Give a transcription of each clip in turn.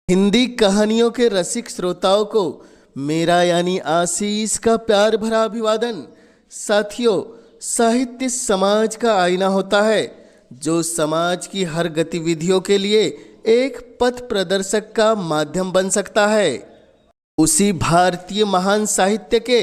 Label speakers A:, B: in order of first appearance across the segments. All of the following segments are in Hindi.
A: हिंदी कहानियों के रसिक श्रोताओं को मेरा यानी आशीष का प्यार भरा अभिवादन। साथियों, साहित्य समाज का आईना होता है जो समाज की हर गतिविधियों के लिए एक पथ प्रदर्शक का माध्यम बन सकता है। उसी भारतीय महान साहित्य के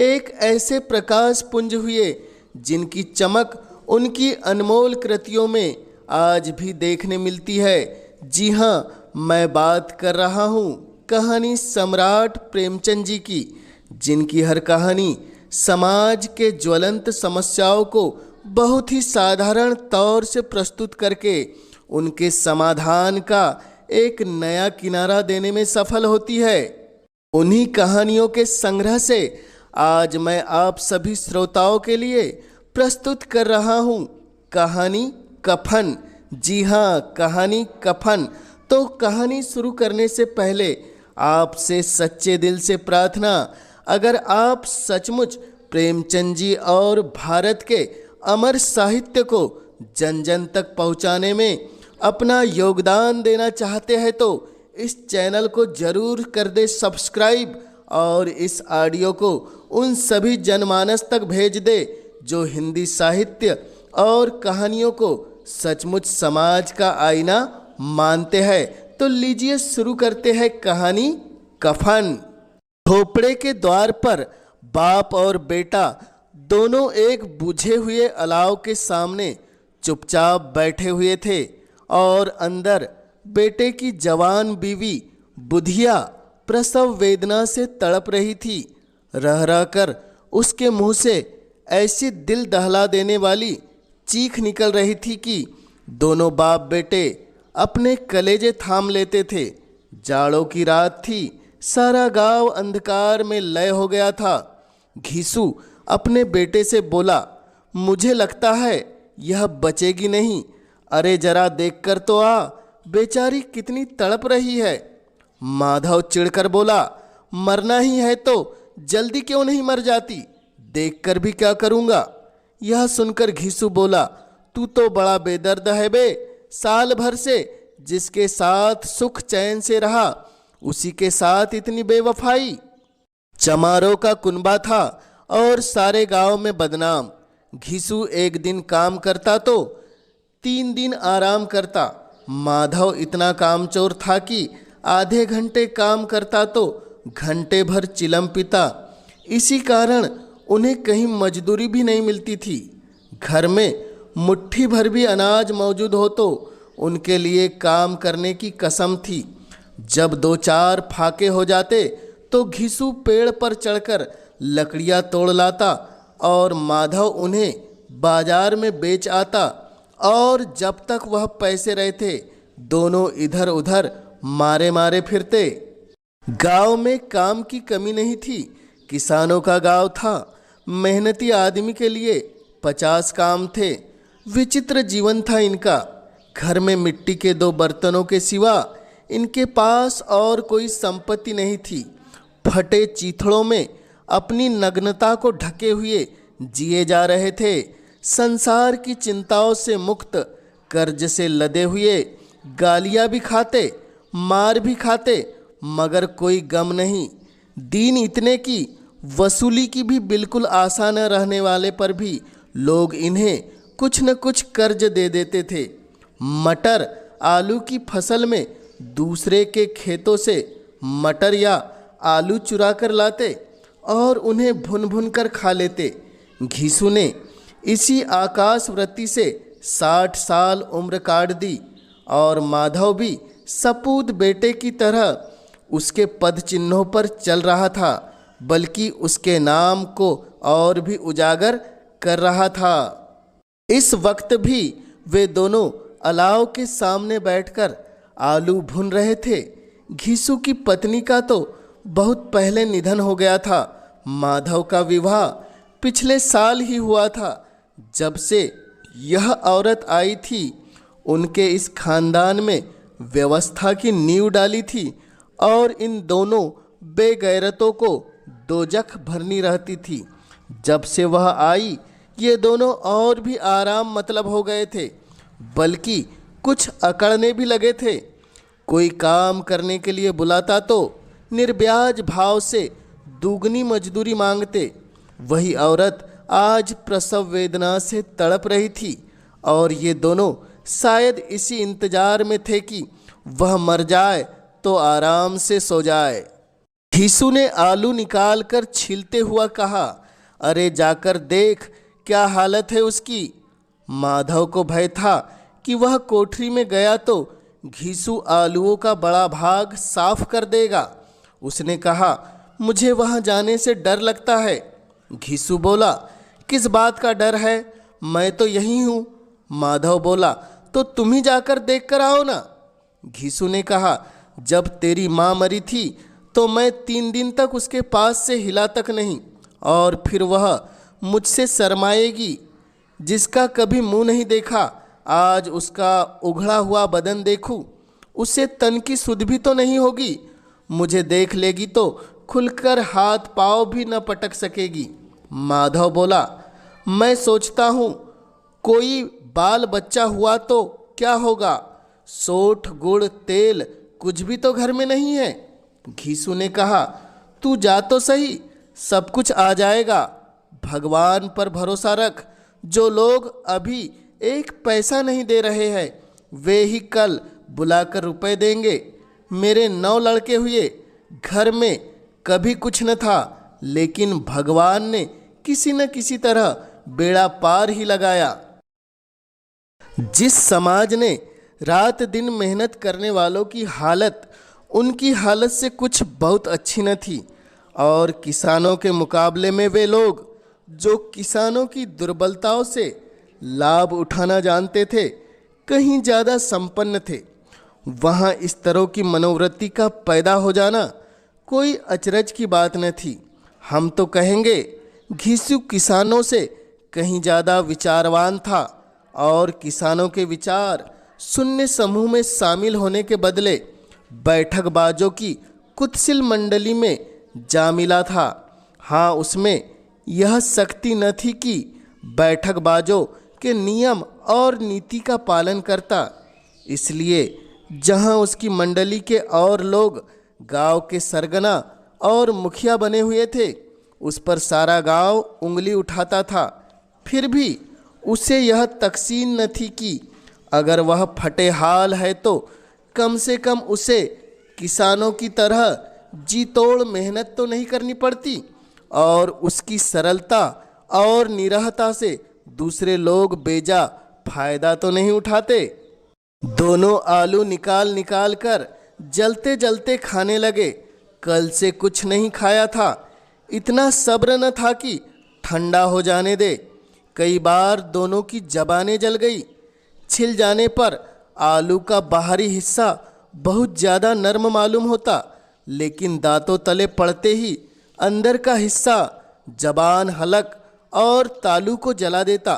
A: एक ऐसे प्रकाश पुंज हुए जिनकी चमक उनकी अनमोल कृतियों में आज भी देखने मिलती है। जी हाँ, मैं बात कर रहा हूँ कहानी सम्राट प्रेमचंद जी की, जिनकी हर कहानी समाज के ज्वलंत समस्याओं को बहुत ही साधारण तौर से प्रस्तुत करके उनके समाधान का एक नया किनारा देने में सफल होती है। उन्हीं कहानियों के संग्रह से आज मैं आप सभी श्रोताओं के लिए प्रस्तुत कर रहा हूँ कहानी कफन। जी हाँ, कहानी कफन। तो कहानी शुरू करने से पहले आपसे सच्चे दिल से प्रार्थना, अगर आप सचमुच प्रेमचंद जी और भारत के अमर साहित्य को जन जन तक पहुंचाने में अपना योगदान देना चाहते हैं तो इस चैनल को जरूर कर दे सब्सक्राइब और इस ऑडियो को उन सभी जनमानस तक भेज दे जो हिंदी साहित्य और कहानियों को सचमुच समाज का आईना मानते हैं। तो लीजिए शुरू करते हैं कहानी कफन। झोपड़े के द्वार पर बाप और बेटा दोनों एक बुझे हुए अलाव के सामने चुपचाप बैठे हुए थे और अंदर बेटे की जवान बीवी बुधिया प्रसव वेदना से तड़प रही थी। रह रह कर उसके मुंह से ऐसी दिल दहला देने वाली चीख निकल रही थी कि दोनों बाप बेटे अपने कलेजे थाम लेते थे। जाड़ों की रात थी, सारा गांव अंधकार में लय हो गया था। घीसू अपने बेटे से बोला, मुझे लगता है यह बचेगी नहीं। अरे जरा देखकर तो आ, बेचारी कितनी तड़प रही है। माधव चिढ़कर बोला, मरना ही है तो जल्दी क्यों नहीं मर जाती, देखकर भी क्या करूँगा। यह सुनकर घीसू बोला, तू तो बड़ा बेदर्द है बे। साल भर से जिसके साथ सुख चैन से रहा उसी के साथ इतनी बेवफाई। चमारों का कुनबा था और सारे गांव में बदनाम। घीसू एक दिन काम करता तो 3 दिन आराम करता। माधव इतना कामचोर था कि आधे घंटे काम करता तो घंटे भर चिलम पीता। इसी कारण उन्हें कहीं मजदूरी भी नहीं मिलती थी। घर में मुट्ठी भर भी अनाज मौजूद हो तो उनके लिए काम करने की कसम थी। जब 2-4 फाके हो जाते तो घिसू पेड़ पर चढ़कर लकड़ियां तोड़ लाता और माधव उन्हें बाजार में बेच आता। और जब तक वह पैसे रहते दोनों इधर उधर मारे मारे फिरते। गांव में काम की कमी नहीं थी। किसानों का गांव था। मेहनती आदमी के लिए 50 काम थे। विचित्र जीवन था इनका। घर में मिट्टी के 2 बर्तनों के सिवा इनके पास और कोई संपत्ति नहीं थी। फटे चीथड़ों में अपनी नग्नता को ढके हुए जिए जा रहे थे। संसार की चिंताओं से मुक्त, कर्ज से लदे हुए, गालियाँ भी खाते, मार भी खाते, मगर कोई गम नहीं। दिन इतने की वसूली की भी बिल्कुल आशा न रहने वाले पर भी लोग इन्हें कुछ न कुछ कर्ज दे देते थे। मटर आलू की फसल में दूसरे के खेतों से मटर या आलू चुरा कर लाते और उन्हें भुन भुन कर खा लेते। घीसू ने इसी आकाश वृत्ति से 60 साल उम्र काट दी और माधव भी सपूत बेटे की तरह उसके पद चिन्हों पर चल रहा था, बल्कि उसके नाम को और भी उजागर कर रहा था। इस वक्त भी वे दोनों अलाव के सामने बैठकर आलू भून रहे थे। घीसू की पत्नी का तो बहुत पहले निधन हो गया था। माधव का विवाह पिछले साल ही हुआ था। जब से यह औरत आई थी उनके इस खानदान में व्यवस्था की नींव डाली थी और इन दोनों बेगैरतों को दोजख भरनी रहती थी। जब से वह आई ये दोनों और भी आराम मतलब हो गए थे, बल्कि कुछ अकड़ने भी लगे थे। कोई काम करने के लिए बुलाता तो निर्ब्याज भाव से दुगनी मजदूरी मांगते। वही औरत आज प्रसव वेदना से तड़प रही थी और ये दोनों शायद इसी इंतजार में थे कि वह मर जाए तो आराम से सो जाए। घीसू ने आलू निकाल कर छीलते हुआ कहा, अरे जाकर देख क्या हालत है उसकी। माधव को भय था कि वह कोठरी में गया तो घीसू आलूओं का बड़ा भाग साफ कर देगा। उसने कहा, मुझे वहाँ जाने से डर लगता है। घीसू बोला, किस बात का डर है, मैं तो यही हूँ। माधव बोला, तो तुम ही जाकर देख कर आओ ना। घीसू ने कहा, जब तेरी माँ मरी थी तो मैं 3 दिन तक उसके पास से हिला तक नहीं, और फिर वह मुझसे शर्माएगी। जिसका कभी मुंह नहीं देखा, आज उसका उघड़ा हुआ बदन देखूं, उसे तन की सुध भी तो नहीं होगी। मुझे देख लेगी तो खुलकर हाथ पाँव भी न पटक सकेगी। माधव बोला, मैं सोचता हूँ कोई बाल बच्चा हुआ तो क्या होगा, सोठ गुड़ तेल कुछ भी तो घर में नहीं है। घीसू ने कहा, तू जा तो सही, सब कुछ आ जाएगा। भगवान पर भरोसा रख। जो लोग अभी 1 पैसा नहीं दे रहे हैं वे ही कल बुलाकर रुपए देंगे। मेरे 9 लड़के हुए, घर में कभी कुछ न था, लेकिन भगवान ने किसी न किसी तरह बेड़ा पार ही लगाया। जिस समाज ने रात दिन मेहनत करने वालों की हालत उनकी हालत से कुछ बहुत अच्छी न थी, और किसानों के मुकाबले में वे लोग जो किसानों की दुर्बलताओं से लाभ उठाना जानते थे कहीं ज़्यादा संपन्न थे, वहाँ इस तरह की मनोवृत्ति का पैदा हो जाना कोई अचरज की बात न थी। हम तो कहेंगे घीसू किसानों से कहीं ज़्यादा विचारवान था, और किसानों के विचार शून्य समूह में शामिल होने के बदले बैठकबाजों की कुत्सिल मंडली में जा मिला था। हाँ, उसमें यह शक्ति न थी कि बैठकबाजों के नियम और नीति का पालन करता, इसलिए जहाँ उसकी मंडली के और लोग गांव के सरगना और मुखिया बने हुए थे, उस पर सारा गांव उंगली उठाता था। फिर भी उसे यह तकसीन न थी कि अगर वह फटे हाल है तो कम से कम उसे किसानों की तरह जी तोड़ मेहनत तो नहीं करनी पड़ती, और उसकी सरलता और निराहता से दूसरे लोग बेजा फायदा तो नहीं उठाते। दोनों आलू निकाल निकाल कर जलते जलते खाने लगे। कल से कुछ नहीं खाया था, इतना सब्र न था कि ठंडा हो जाने दे। कई बार दोनों की जबानें जल गई। छिल जाने पर आलू का बाहरी हिस्सा बहुत ज़्यादा नरम मालूम होता, लेकिन दांतों तले पड़ते ही अंदर का हिस्सा जबान, हलक और तालू को जला देता,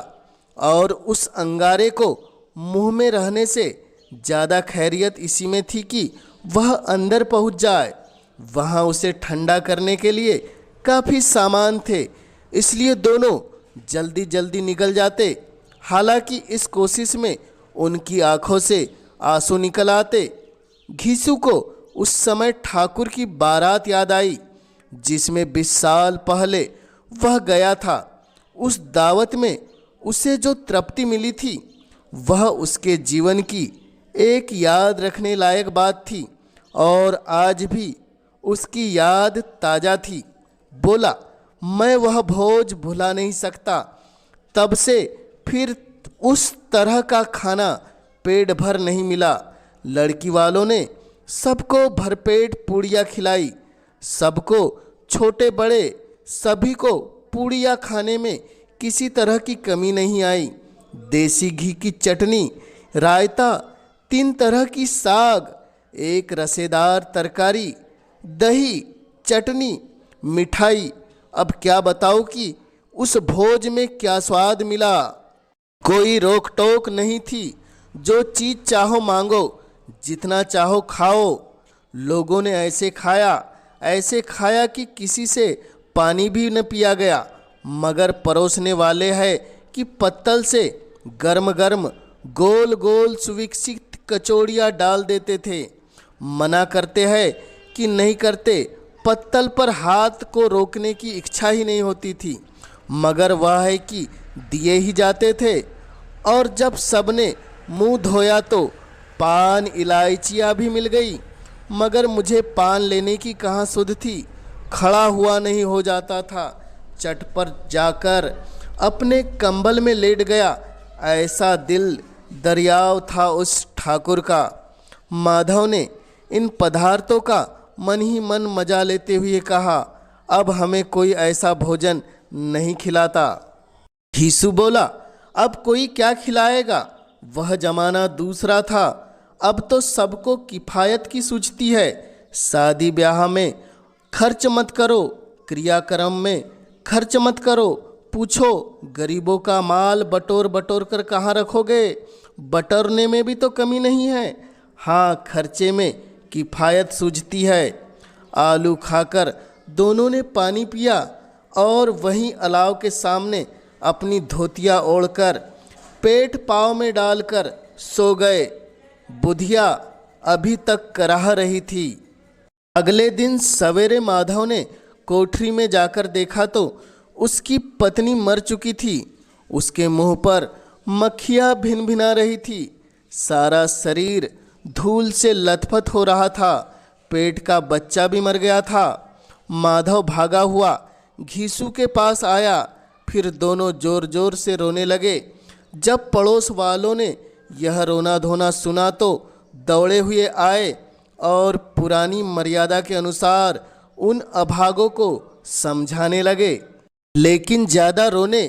A: और उस अंगारे को मुंह में रहने से ज़्यादा खैरियत इसी में थी कि वह अंदर पहुंच जाए। वहाँ उसे ठंडा करने के लिए काफ़ी सामान थे, इसलिए दोनों जल्दी जल्दी निकल जाते। हालांकि इस कोशिश में उनकी आंखों से आंसू निकल आते। घीसू को उस समय ठाकुर की बारात याद आई, जिसमें 20 साल पहले वह गया था। उस दावत में उसे जो तृप्ति मिली थी, वह उसके जीवन की एक याद रखने लायक बात थी, और आज भी उसकी याद ताज़ा थी। बोला, मैं वह भोज भुला नहीं सकता। तब से फिर उस तरह का खाना पेट भर नहीं मिला। लड़की वालों ने सबको भरपेट पूड़ियाँ खिलाई। सबको, छोटे बड़े सभी को पूड़ियाँ खाने में किसी तरह की कमी नहीं आई। देसी घी की चटनी, रायता, 3 तरह की साग, एक रसेदार तरकारी, दही, चटनी, मिठाई। अब क्या बताऊं कि उस भोज में क्या स्वाद मिला। कोई रोक टोक नहीं थी, जो चीज़ चाहो मांगो, जितना चाहो खाओ। लोगों ने ऐसे खाया कि किसी से पानी भी न पिया गया, मगर परोसने वाले हैं कि पत्तल से गर्म गर्म गोल गोल सुविकसित कचौड़ियाँ डाल देते थे। मना करते हैं कि नहीं करते, पत्तल पर हाथ को रोकने की इच्छा ही नहीं होती थी, मगर वह है कि दिए ही जाते थे। और जब सबने मुंह धोया तो पान इलायचियाँ भी मिल गई, मगर मुझे पान लेने की कहाँ सुध थी। खड़ा हुआ नहीं हो जाता था, चट पर जाकर अपने कंबल में लेट गया। ऐसा दिल दरियाव था उस ठाकुर का। माधव ने इन पदार्थों का मन ही मन मजा लेते हुए कहा, अब हमें कोई ऐसा भोजन नहीं खिलाता। घीसू बोला, अब कोई क्या खिलाएगा, वह जमाना दूसरा था। अब तो सबको किफ़ायत की सूझती है। शादी ब्याह में खर्च मत करो, क्रियाक्रम में खर्च मत करो। पूछो गरीबों का माल बटोर बटोर कर कहाँ रखोगे, बटोरने में भी तो कमी नहीं है। हाँ, खर्चे में किफ़ायत सूझती है। आलू खाकर दोनों ने पानी पिया और वहीं अलाव के सामने अपनी धोतियाँ ओढ़कर पेट पाँव में डालकर सो गए। बुधिया अभी तक कराह रही थी। अगले दिन सवेरे माधव ने कोठरी में जाकर देखा तो उसकी पत्नी मर चुकी थी। उसके मुंह पर मक्खियाँ भिन भिना रही थी। सारा शरीर धूल से लथपथ हो रहा था। पेट का बच्चा भी मर गया था। माधव भागा हुआ घीसू के पास आया। फिर दोनों जोर जोर से रोने लगे। जब पड़ोस वालों ने यह रोना धोना सुना तो दौड़े हुए आए और पुरानी मर्यादा के अनुसार उन अभागों को समझाने लगे। लेकिन ज़्यादा रोने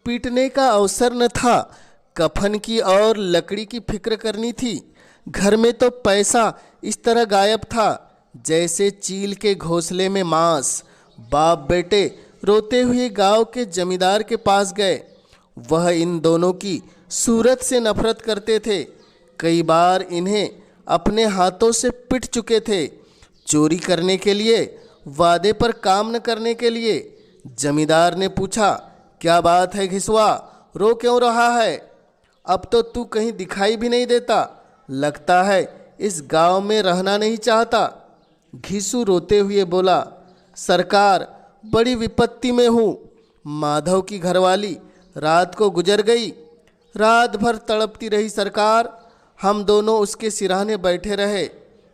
A: पीटने का अवसर न था। कफन की और लकड़ी की फिक्र करनी थी। घर में तो पैसा इस तरह गायब था जैसे चील के घोंसले में मांस। बाप बेटे रोते हुए गांव के जमींदार के पास गए। वह इन दोनों की सूरत से नफरत करते थे। कई बार इन्हें अपने हाथों से पिट चुके थे। चोरी करने के लिए, वादे पर काम न करने के लिए। जमींदार ने पूछा, क्या बात है घिसवा, रो क्यों रहा है? अब तो तू कहीं दिखाई भी नहीं देता। लगता है इस गांव में रहना नहीं चाहता। घिसू रोते हुए बोला, सरकार, बड़ी विपत्ति में हूँ। माधव की घरवाली रात को गुजर गई। रात भर तड़पती रही सरकार। हम दोनों उसके सिरहाने बैठे रहे।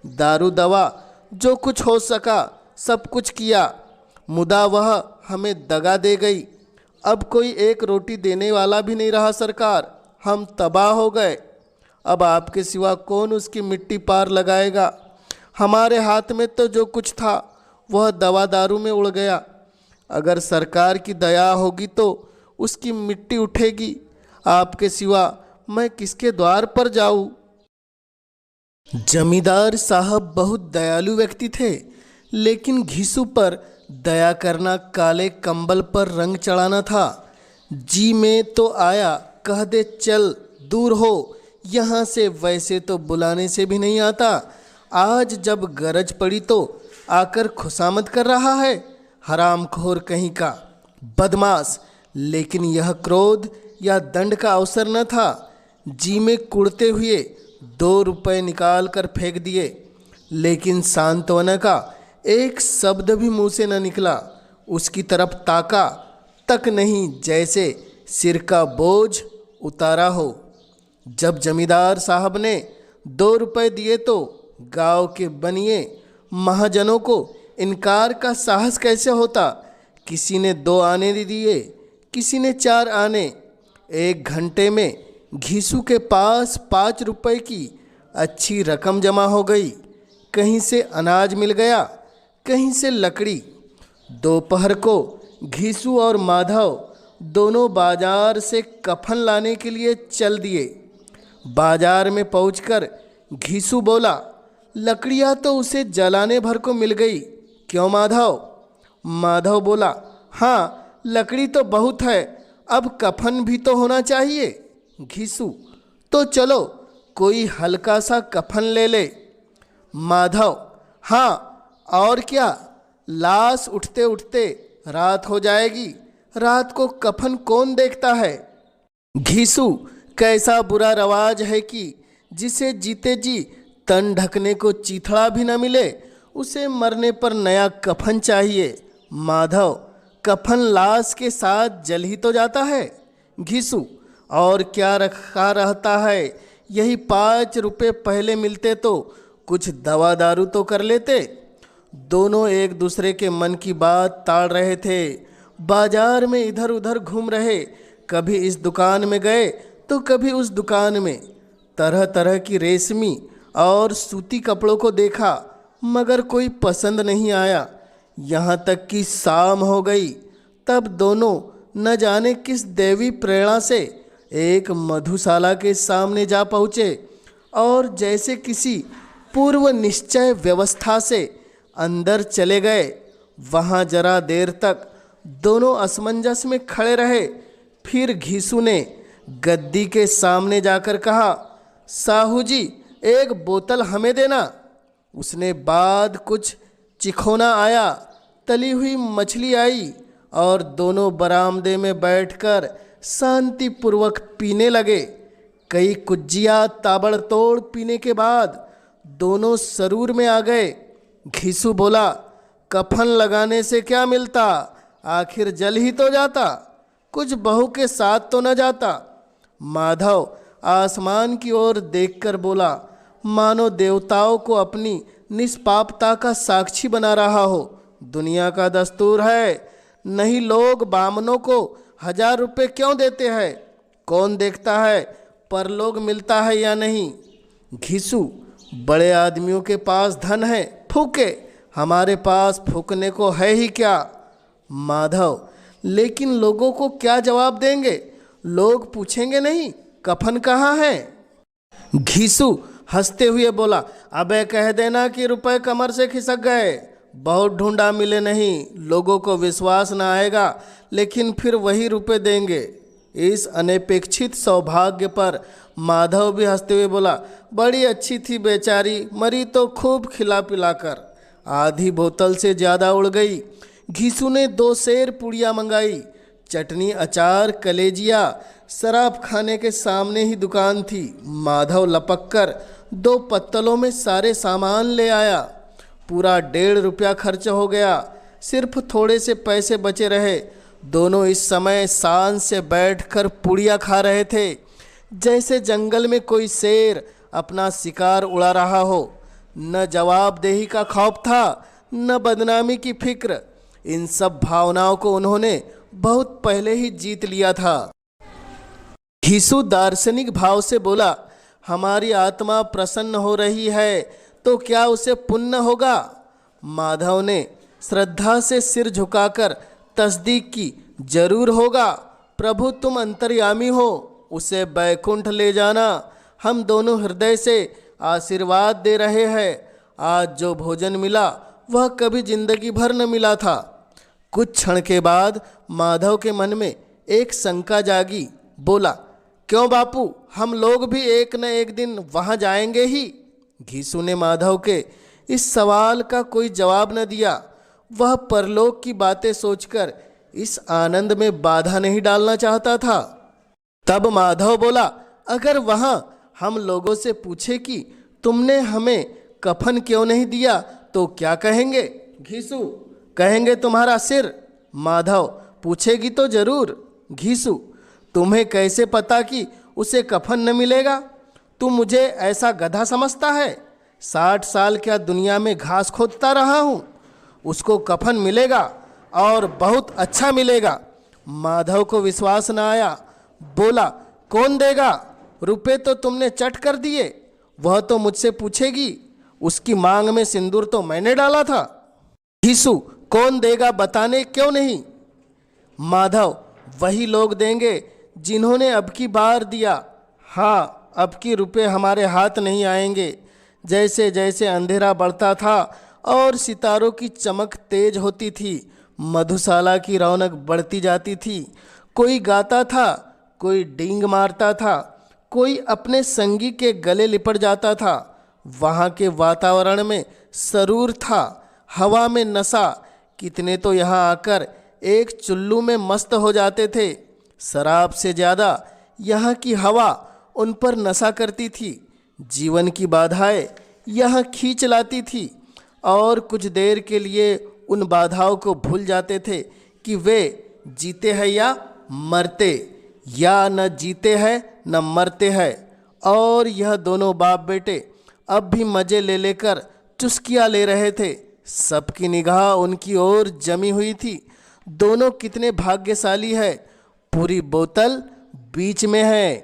A: दारू दवा जो कुछ हो सका सब कुछ किया, मुदा वह हमें दगा दे गई। अब कोई एक रोटी देने वाला भी नहीं रहा सरकार। हम तबाह हो गए। अब आपके सिवा कौन उसकी मिट्टी पार लगाएगा? हमारे हाथ में तो जो कुछ था वह दवा दारू में उड़ गया। अगर सरकार की दया होगी तो उसकी मिट्टी उठेगी। आपके सिवा मैं किसके द्वार पर जाऊं? जमींदार साहब बहुत दयालु व्यक्ति थे, लेकिन घिसू पर दया करना काले कंबल पर रंग चढ़ाना था। जी में तो आया, कह दे चल दूर हो यहाँ से, वैसे तो बुलाने से भी नहीं आता। आज जब गरज पड़ी तो आकर खुशामद कर रहा है। हरामखोर कहीं का, बदमाश। लेकिन यह क्रोध या दंड का अवसर न था। जी में कुड़ते हुए 2 रुपए निकाल कर फेंक दिए, लेकिन सांत्वना का एक शब्द भी मुंह से न निकला। उसकी तरफ ताका तक नहीं, जैसे सिर का बोझ उतारा हो। जब जमींदार साहब ने 2 रुपए दिए तो गांव के बनिए महाजनों को इनकार का साहस कैसे होता। किसी ने 2 आने दिए, किसी ने 4 आने। 1 घंटे में घीसू के पास 5 रुपए की अच्छी रकम जमा हो गई। कहीं से अनाज मिल गया, कहीं से लकड़ी। दोपहर को घीसू और माधव दोनों बाजार से कफन लाने के लिए चल दिए। बाजार में पहुंचकर घीसू बोला, लकड़ियाँ तो उसे जलाने भर को मिल गई, क्यों माधव? माधव बोला, हाँ लकड़ी तो बहुत है, अब कफन भी तो होना चाहिए। घीसू, तो चलो कोई हल्का सा कफन ले ले। माधव, हाँ और क्या, लाश उठते उठते रात हो जाएगी। रात को कफन कौन देखता है? घीसू, कैसा बुरा रवाज है कि जिसे जीते जी तन ढकने को चीथड़ा भी न मिले, उसे मरने पर नया कफन चाहिए। माधव, कफन लाश के साथ जल ही तो जाता है। घिसू, और क्या रखा रहता है, यही 5 रुपए पहले मिलते तो कुछ दवा दारू तो कर लेते। दोनों एक दूसरे के मन की बात ताड़ रहे थे। बाजार में इधर उधर घूम रहे, कभी इस दुकान में गए तो कभी उस दुकान में। तरह तरह की रेशमी और सूती कपड़ों को देखा, मगर कोई पसंद नहीं आया। यहाँ तक कि शाम हो गई, तब दोनों न जाने किस देवी प्रेरणा से एक मधुशाला के सामने जा पहुँचे और जैसे किसी पूर्व निश्चय व्यवस्था से अंदर चले गए। वहाँ जरा देर तक दोनों असमंजस में खड़े रहे। फिर घीसू ने गद्दी के सामने जाकर कहा, साहू जी, एक बोतल हमें देना। उसने बाद कुछ चिखोना आया, तली हुई मछली आई और दोनों बरामदे में बैठकर शांतिपूर्वक पीने लगे। कई कुज्जिया ताबड़तोड़ पीने के बाद दोनों सरूर में आ गए। घिसू बोला, कफन लगाने से क्या मिलता, आखिर जल ही तो जाता, कुछ बहू के साथ तो न जाता। माधव आसमान की ओर देखकर बोला, मानो देवताओं को अपनी निष्पापता का साक्षी बना रहा हो। दुनिया का दस्तूर है, नहीं लोग बामनों को 1000 रुपये क्यों देते हैं? कौन देखता है परलोक मिलता है या नहीं? घिसू, बड़े आदमियों के पास धन है, फूके, हमारे पास फूकने को है ही क्या? माधव, लेकिन लोगों को क्या जवाब देंगे? लोग पूछेंगे नहीं कफन कहाँ है? घिसू हंसते हुए बोला, अबे कह देना कि रुपए कमर से खिसक गए, बहुत ढूंढा मिले नहीं, लोगों को विश्वास न आएगा, लेकिन फिर वही रुपए देंगे। इस अनपेक्षित सौभाग्य पर माधव भी हंसते हुए बोला, बड़ी अच्छी थी बेचारी, मरी तो खूब खिला पिलाकर। आधी बोतल से ज़्यादा उड़ गई। घिसू ने 2 सेर पुड़िया मंगाई। चटनी, अचार, कलेजिया शराब खाने के सामने ही दुकान थी। माधव लपक कर 2 पत्तलों में सारे सामान ले आया। पूरा 1.5 रुपया खर्च हो गया। सिर्फ थोड़े से पैसे बचे रहे। दोनों इस समय शान से बैठकर पुड़िया खा रहे थे, जैसे जंगल में कोई शेर अपना शिकार उड़ा रहा हो। न जवाबदेही का खौफ था, न बदनामी की फिक्र। इन सब भावनाओं को उन्होंने बहुत पहले ही जीत लिया था। घिसू दार्शनिक भाव से बोला, हमारी आत्मा प्रसन्न हो रही है तो क्या उसे पुण्य होगा? माधव ने श्रद्धा से सिर झुकाकर तस्दीक की, जरूर होगा। प्रभु तुम अंतर्यामी हो, उसे बैकुंठ ले जाना। हम दोनों हृदय से आशीर्वाद दे रहे हैं। आज जो भोजन मिला वह कभी जिंदगी भर न मिला था। कुछ क्षण के बाद माधव के मन में एक शंका जागी। बोला, क्यों बापू, हम लोग भी एक न एक दिन वहाँ जाएंगे ही? घिसू ने माधव के इस सवाल का कोई जवाब न दिया। वह परलोक की बातें सोचकर इस आनंद में बाधा नहीं डालना चाहता था। तब माधव बोला, अगर वहाँ हम लोगों से पूछे कि तुमने हमें कफन क्यों नहीं दिया तो क्या कहेंगे? घिसू, कहेंगे तुम्हारा सिर। माधव, पूछेगी तो जरूर। घिसू, तुम्हें कैसे पता कि उसे कफन न मिलेगा? तू मुझे ऐसा गधा समझता है? 60 साल क्या दुनिया में घास खोदता रहा हूँ। उसको कफन मिलेगा और बहुत अच्छा मिलेगा। माधव को विश्वास न आया। बोला, कौन देगा? रुपए तो तुमने चट कर दिए, वह तो मुझसे पूछेगी। उसकी मांग में सिंदूर तो मैंने डाला था। घिसू, कौन देगा बताने क्यों नहीं? माधव, वही लोग देंगे जिन्होंने अब की बार दिया। हाँ, अब की रुपए हमारे हाथ नहीं आएंगे। जैसे जैसे अंधेरा बढ़ता था और सितारों की चमक तेज होती थी, मधुशाला की रौनक बढ़ती जाती थी। कोई गाता था, कोई डींग मारता था, कोई अपने संगी के गले लिपट जाता था। वहाँ के वातावरण में सरूर था, हवा में नशा। कितने तो यहाँ आकर एक चुल्लू में मस्त हो जाते थे। शराब से ज़्यादा यहाँ की हवा उन पर नशा करती थी। जीवन की बाधाएं यहाँ खींच लाती थी और कुछ देर के लिए उन बाधाओं को भूल जाते थे कि वे जीते हैं या मरते, या न जीते हैं न मरते हैं। और यह दोनों बाप बेटे अब भी मज़े ले लेकर चुस्कियाँ ले रहे थे। सबकी निगाह उनकी ओर जमी हुई थी। दोनों कितने भाग्यशाली है, पूरी बोतल बीच में है।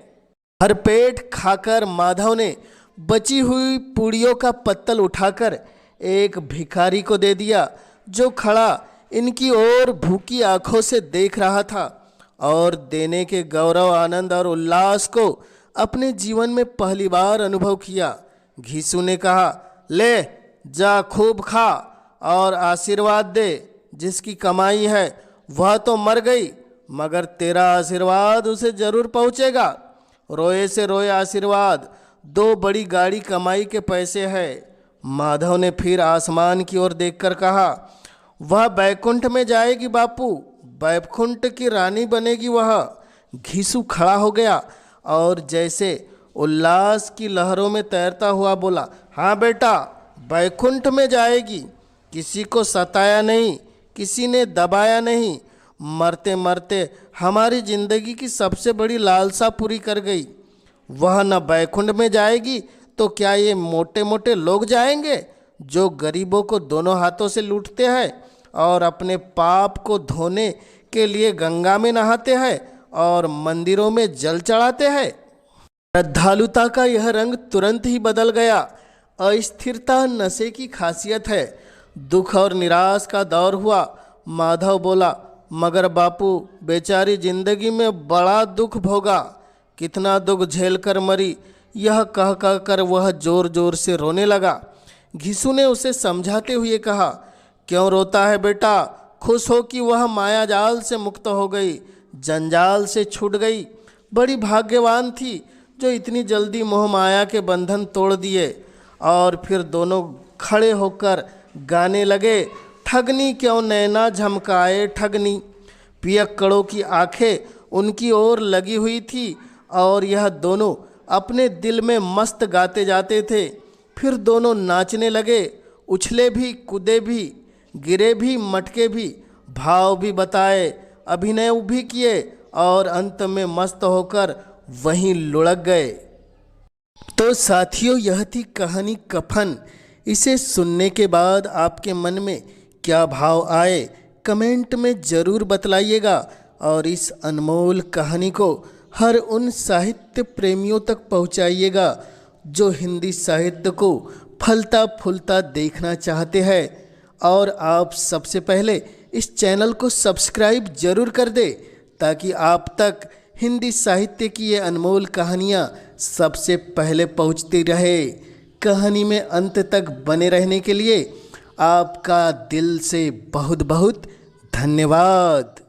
A: भरपेट खाकर माधव ने बची हुई पूड़ियों का पत्तल उठाकर एक भिखारी को दे दिया, जो खड़ा इनकी ओर भूखी आंखों से देख रहा था और देने के गौरव, आनंद और उल्लास को अपने जीवन में पहली बार अनुभव किया। घीसू ने कहा, ले जा, खूब खा और आशीर्वाद दे। जिसकी कमाई है वह तो मर गई, मगर तेरा आशीर्वाद उसे जरूर पहुँचेगा। रोए से रोए आशीर्वाद, 2 बड़ी गाड़ी कमाई के पैसे है। माधव ने फिर आसमान की ओर देखकर कहा, वह बैकुंठ में जाएगी बापू, बैकुंठ की रानी बनेगी वह। घीसू खड़ा हो गया और जैसे उल्लास की लहरों में तैरता हुआ बोला, हाँ बेटा, बैकुंठ में जाएगी। किसी को सताया नहीं, किसी ने दबाया नहीं। मरते मरते हमारी जिंदगी की सबसे बड़ी लालसा पूरी कर गई। वह न बैकुंठ में जाएगी तो क्या ये मोटे मोटे लोग जाएंगे, जो गरीबों को दोनों हाथों से लूटते हैं और अपने पाप को धोने के लिए गंगा में नहाते हैं और मंदिरों में जल चढ़ाते हैं। श्रद्धालुता का यह रंग तुरंत ही बदल गया। अस्थिरता नशे की खासियत है। दुख और निराश का दौर हुआ। माधव बोला, मगर बापू, बेचारी जिंदगी में बड़ा दुख भोगा, कितना दुख झेल कर मरी। यह कह कह कर वह जोर जोर से रोने लगा। घीसू ने उसे समझाते हुए कहा, क्यों रोता है बेटा, खुश हो कि वह माया जाल से मुक्त हो गई, जंजाल से छूट गई। बड़ी भाग्यवान थी जो इतनी जल्दी मोह माया के बंधन तोड़ दिए। और फिर दोनों खड़े होकर गाने लगे, ठगनी क्यों नैना झमकाए ठगनी। पियक्कड़ों की आंखें उनकी ओर लगी हुई थी और यह दोनों अपने दिल में मस्त गाते जाते थे। फिर दोनों नाचने लगे, उछले भी, कूदे भी, गिरे भी, मटके भी, भाव भी बताए, अभिनय भी किए और अंत में मस्त होकर वहीं लुढ़क गए। तो साथियों, यह थी कहानी कफन। इसे सुनने के बाद आपके मन में क्या भाव आए, कमेंट में ज़रूर बतलाइएगा और इस अनमोल कहानी को हर उन साहित्य प्रेमियों तक पहुंचाइएगा जो हिंदी साहित्य को फलता फूलता देखना चाहते हैं। और आप सबसे पहले इस चैनल को सब्सक्राइब जरूर कर दें ताकि आप तक हिंदी साहित्य की ये अनमोल कहानियाँ सबसे पहले पहुँचती रहे। कहानी में अंत तक बने रहने के लिए आपका दिल से बहुत बहुत धन्यवाद।